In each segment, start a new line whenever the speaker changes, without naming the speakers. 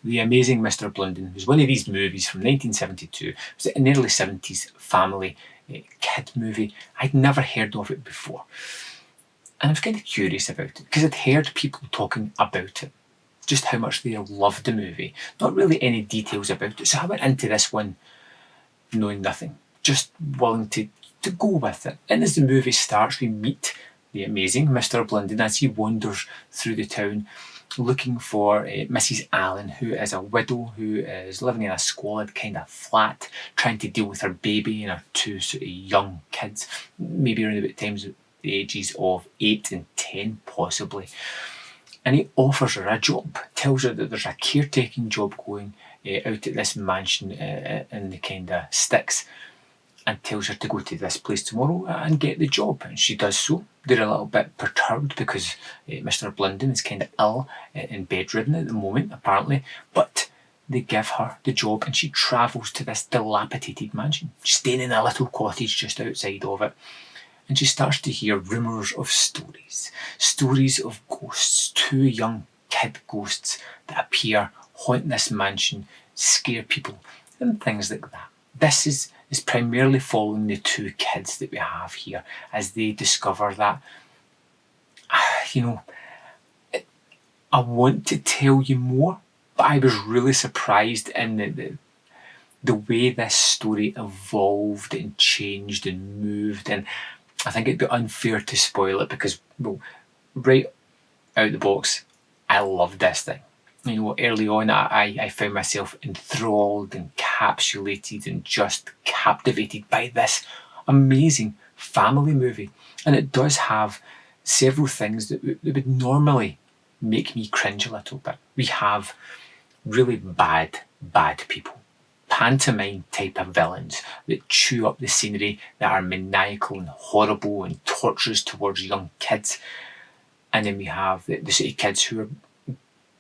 The Amazing Mr. Blunden was one of these movies from 1972. It was an early 70s family kid movie. I'd never heard of it before. And I was kind of curious about it because I'd heard people talking about it, just how much they loved the movie. Not really any details about it. So I went into this one knowing nothing, just willing to go with it. And as the movie starts, we meet the amazing Mr. Blunden as he wanders through the town looking for Mrs. Allen, who is a widow who is living in a squalid kind of flat, trying to deal with her baby and her two sort of young kids, maybe around about the ages of 8 and 10 possibly. And he offers her a job, tells her that there's a caretaking job going out at this mansion in the kind of sticks, and tells her to go to this place tomorrow and get the job. And she does so. They're a little bit perturbed because Mr. Blunden is kind of ill and bedridden at the moment, apparently. But they give her the job and she travels to this dilapidated mansion, staying in a little cottage just outside of it. And she starts to hear rumours of stories of ghosts, 2 young kid ghosts that appear, haunt this mansion, scare people, and things like that. This is primarily following the 2 kids that we have here as they discover that, I want to tell you more, but I was really surprised in the way this story evolved and changed and moved. And I think it'd be unfair to spoil it because, well, right out the box, I loved this thing. Early on, I found myself enthralled, encapsulated, and just captivated by this amazing family movie. And it does have several things that would normally make me cringe a little bit. We have really bad people. Pantomime type of villains that chew up the scenery, that are maniacal and horrible and torturous towards young kids. And then we have the sort of kids who are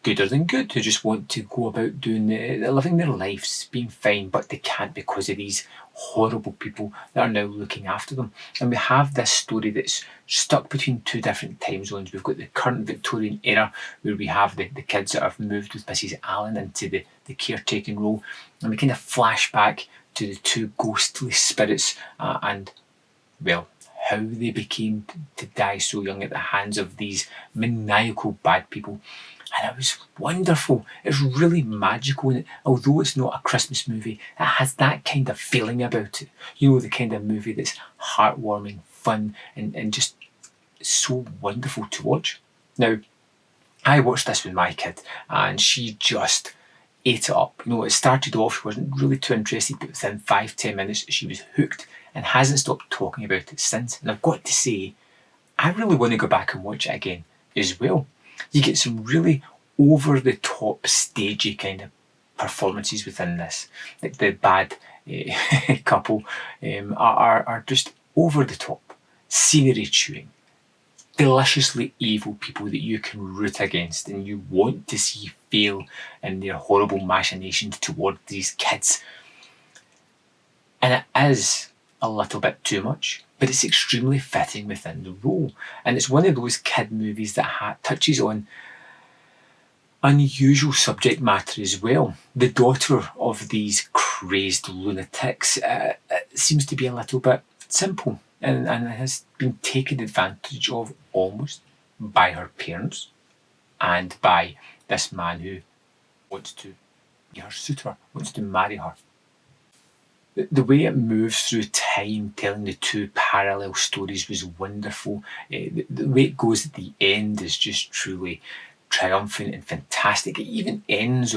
gooder than good, who just want to go about doing living their lives, being fine, but they can't because of these horrible people that are now looking after them. And we have this story that's stuck between 2 different time zones. We've got the current Victorian era, where we have the kids that have moved with Mrs. Allen into the caretaking role, and we kind of flash back to the 2 ghostly spirits and, well, how they became to die so young at the hands of these maniacal bad people. And it was wonderful. It's really magical. And although it's not a Christmas movie, it has that kind of feeling about it. The kind of movie that's heartwarming, fun, and just so wonderful to watch. Now, I watched this with my kid and she just ate it up. It started off, she wasn't really too interested, but within 5-10 minutes she was hooked and hasn't stopped talking about it since. And I've got to say, I really want to go back and watch it again as well. You get some really over-the-top, stagey kind of performances within this. Like the bad couple are just over-the-top, scenery chewing, deliciously evil people that you can root against and you want to see fail in their horrible machinations toward these kids. And it is a little bit too much, but it's extremely fitting within the role. And it's one of those kid movies that touches on unusual subject matter as well. The daughter of these crazed lunatics seems to be a little bit simple and has been taken advantage of almost by her parents and by this man who wants to be her suitor, wants to marry her. The way it moves through time, telling the 2 parallel stories, was wonderful. The way it goes at the end is just truly triumphant and fantastic. It even ends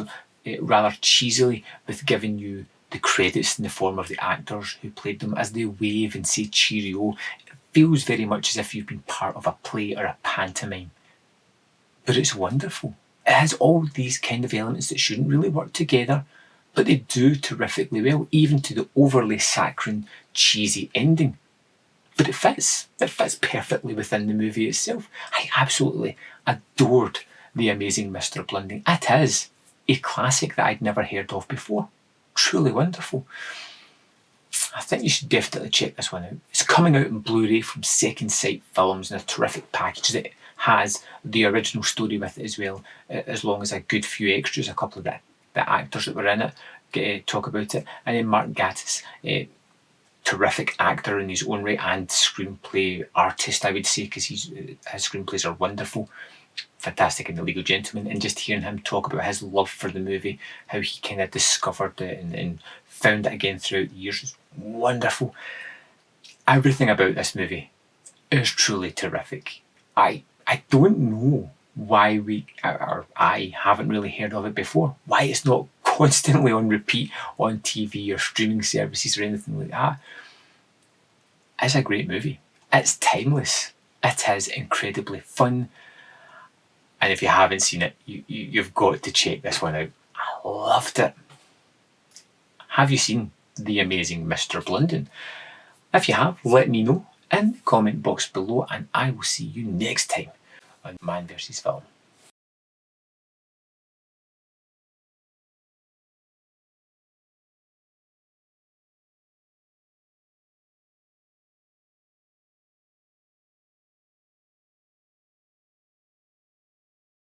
rather cheesily with giving you the credits in the form of the actors who played them as they wave and say cheerio. It feels very much as if you've been part of a play or a pantomime. But it's wonderful. It has all these kind of elements that shouldn't really work together, but they do terrifically well, even to the overly saccharine, cheesy ending. But it fits perfectly within the movie itself. I absolutely adored The Amazing Mr. Blunden. It is a classic that I'd never heard of before. Truly wonderful. I think you should definitely check this one out. It's coming out in Blu-ray from Second Sight Films in a terrific package that has the original story with it as well, as long as a good few extras, a couple of the actors that were in it, talk about it. And then Mark Gatiss, terrific actor in his own right and screenplay artist, I would say, because his screenplays are wonderful. Fantastic in The Legal Gentleman, and just hearing him talk about his love for the movie, how he kind of discovered it and found it again throughout the years, is wonderful. Everything about this movie is truly terrific. I don't know why I haven't really heard of it before. Why it's not constantly on repeat on TV or streaming services or anything like that. It's a great movie. It's timeless. It is incredibly fun. And if you haven't seen it, you've got to check this one out. I loved it. Have you seen The Amazing Mr. Blunden? If you have, let me know in the comment box below, and I will see you next time on Man vs. Film.